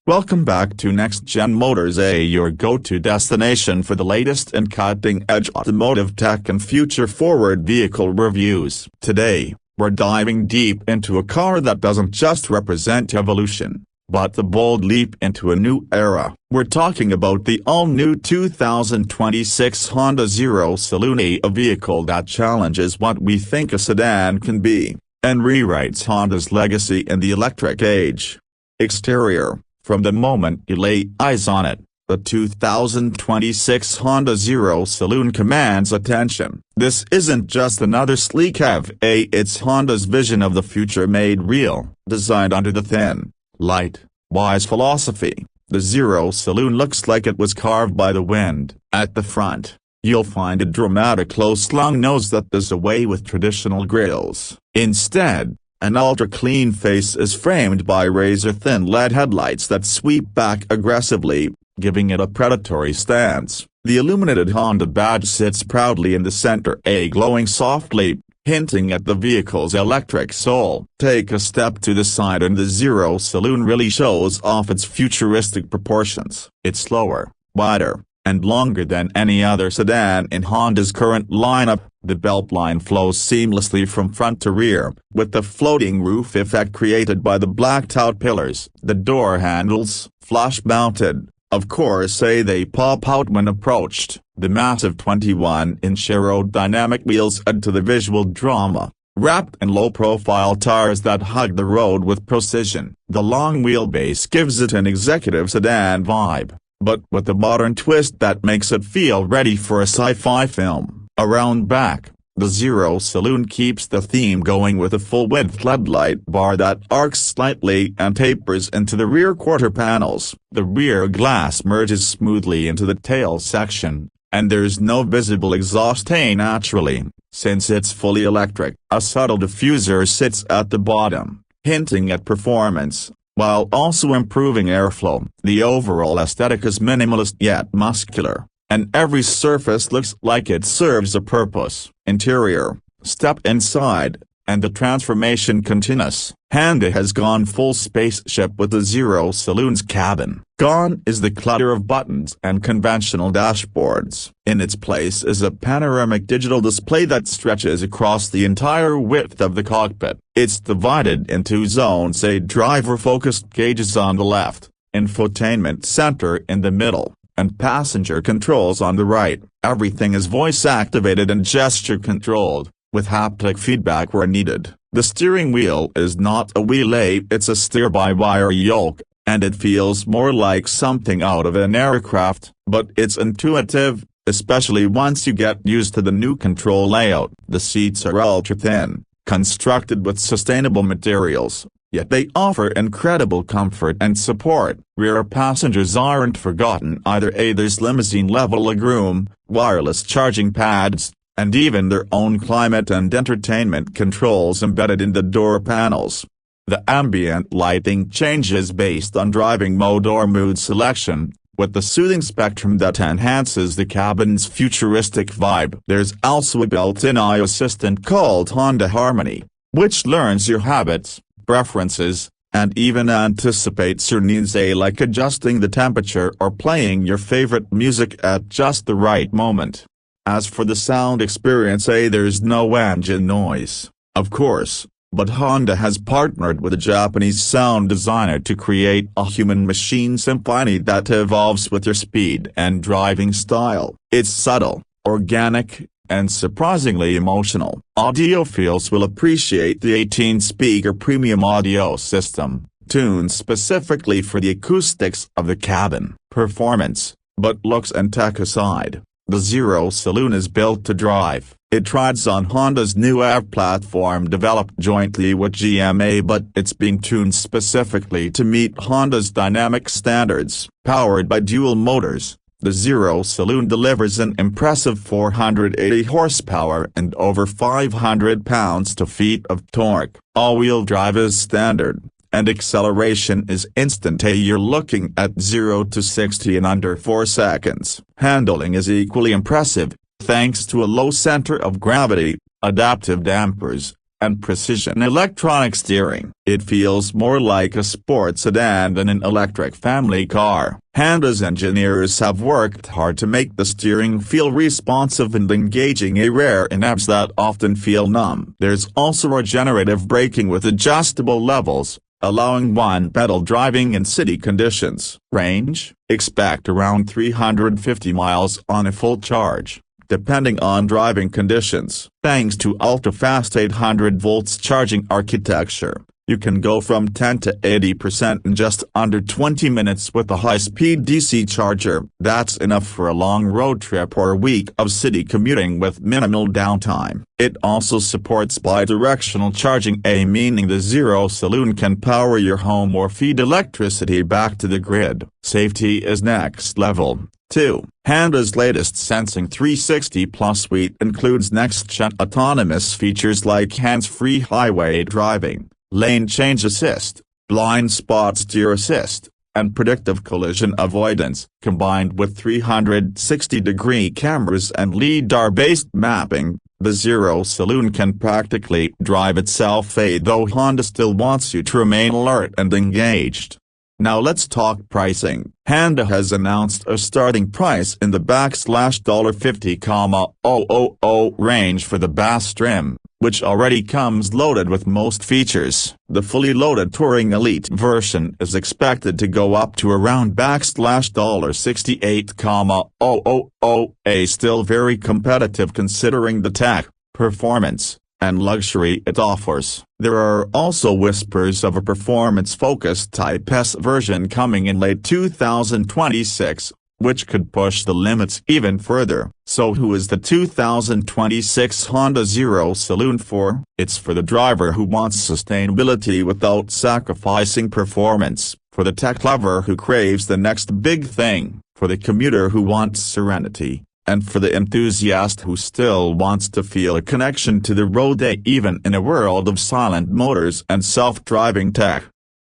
Welcome back to NextGen Motors, your go-to destination for the latest and cutting-edge automotive tech and future-forward vehicle reviews. Today, we're diving deep into a car that doesn't just represent evolution, but the bold leap into a new era. We're talking about the all-new 2026 Honda Zero Saloon, a vehicle that challenges what we think a sedan can be, and rewrites Honda's legacy in the electric age. Exterior. From the moment you lay eyes on it, the 2026 Honda Zero Saloon commands attention. This isn't just another sleek EV, it's Honda's vision of the future made real. Designed under the thin, light, wise philosophy, the Zero Saloon looks like it was carved by the wind. At the front, you'll find a dramatic low-slung nose that does away with traditional grilles. Instead, an ultra-clean face is framed by razor-thin LED headlights that sweep back aggressively, giving it a predatory stance. The illuminated Honda badge sits proudly in the center, glowing softly, hinting at the vehicle's electric soul. Take a step to the side and the Zero Saloon really shows off its futuristic proportions. It's slower, wider, and longer than any other sedan in Honda's current lineup. The beltline flows seamlessly from front to rear, with the floating roof effect created by the blacked-out pillars. The door handles, flush-mounted, of course they pop out when approached. The massive 21-inch aerodynamic wheels add to the visual drama, wrapped in low-profile tires that hug the road with precision. The long wheelbase gives it an executive sedan vibe, but with a modern twist that makes it feel ready for a sci-fi film. Around back, the Zero Saloon keeps the theme going with a full-width LED light bar that arcs slightly and tapers into the rear quarter panels. The rear glass merges smoothly into the tail section, and there's no visible exhaust naturally, since it's fully electric. A subtle diffuser sits at the bottom, hinting at performance, while also improving airflow. The overall aesthetic is minimalist yet muscular, and every surface looks like it serves a purpose. Interior. Step inside, and the transformation continues. Honda has gone full spaceship with the Zero Saloon's cabin. Gone is the clutter of buttons and conventional dashboards. In its place is a panoramic digital display that stretches across the entire width of the cockpit. It's divided into zones: driver-focused gauges on the left, infotainment center in the middle, and passenger controls on the right. Everything is voice-activated and gesture-controlled, with haptic feedback where needed. The steering wheel is not a wheel, it's a steer-by-wire yoke, and it feels more like something out of an aircraft, but it's intuitive, especially once you get used to the new control layout. The seats are ultra-thin, constructed with sustainable materials, yet they offer incredible comfort and support. Rear passengers aren't forgotten either. There's limousine-level legroom, wireless charging pads, and even their own climate and entertainment controls embedded in the door panels. The ambient lighting changes based on driving mode or mood selection, with the soothing spectrum that enhances the cabin's futuristic vibe. There's also a built-in eye assistant called Honda Harmony, which learns your habits, preferences, and even anticipates your needs, like adjusting the temperature or playing your favorite music at just the right moment. As for the sound experience, there's no engine noise, of course, but Honda has partnered with a Japanese sound designer to create a human-machine symphony that evolves with your speed and driving style. It's subtle, organic, and surprisingly emotional. Audiophiles will appreciate the 18-speaker premium audio system, tuned specifically for the acoustics of the cabin. Performance. But looks and tech aside, the Zero Saloon is built to drive. It rides on Honda's new EV platform developed jointly with GM, but it's being tuned specifically to meet Honda's dynamic standards. Powered by dual motors, the Zero Saloon delivers an impressive 480 horsepower and over 500 pounds-feet of torque. All-wheel drive is standard, and acceleration is instant. You're looking at 0 to 60 in under 4 seconds. Handling is equally impressive, thanks to a low center of gravity, adaptive dampers, and precision electronic steering. It feels more like a sports sedan than an electric family car. Honda's engineers have worked hard to make the steering feel responsive and engaging, a rare in apps that often feel numb. There's also regenerative braking with adjustable levels, allowing one-pedal driving in city conditions. Range: expect around 350 miles on a full charge, depending on driving conditions. Thanks to ultra-fast 800 volts charging architecture, you can go from 10 to 80% in just under 20 minutes with a high-speed DC charger. That's enough for a long road trip or a week of city commuting with minimal downtime. It also supports bidirectional charging, meaning the Zero Saloon can power your home or feed electricity back to the grid. Safety is next level, too. Honda's latest Sensing 360 Plus suite includes next-gen autonomous features like hands-free highway driving, lane change assist, blind spot steer assist, and predictive collision avoidance. Combined with 360-degree cameras and LiDAR-based mapping, the Zero Saloon can practically drive itself, though Honda still wants you to remain alert and engaged. Now let's talk pricing. Honda has announced a starting price in the $50,000 range for the Bass trim, which already comes loaded with most features. The fully loaded Touring Elite version is expected to go up to around $68,000, still very competitive considering the tech, performance, and luxury it offers. There are also whispers of a performance-focused Type S version coming in late 2026, which could push the limits even further. So who is the 2026 Honda Zero Saloon for? It's for the driver who wants sustainability without sacrificing performance, for the tech lover who craves the next big thing, for the commuter who wants serenity, and for the enthusiast who still wants to feel a connection to the road, even in a world of silent motors and self-driving tech.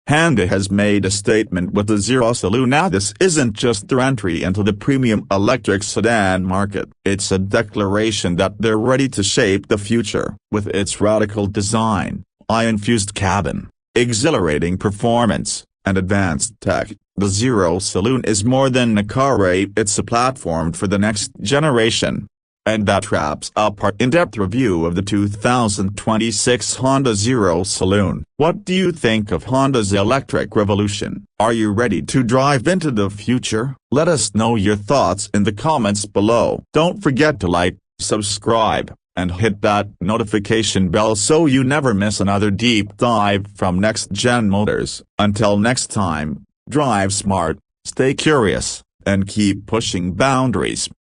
Honda has made a statement with the Zero Saloon. Now this isn't just their entry into the premium electric sedan market. It's a declaration that they're ready to shape the future. With its radical design, eye-infused cabin, exhilarating performance, and advanced tech, the Zero Saloon is more than a car, it's a platform for the next generation. And that wraps up our in-depth review of the 2026 Honda Zero Saloon. What do you think of Honda's electric revolution? Are you ready to drive into the future? Let us know your thoughts in the comments below. Don't forget to like, subscribe, and hit that notification bell so you never miss another deep dive from NextGen Motors. Until next time, drive smart, stay curious, and keep pushing boundaries.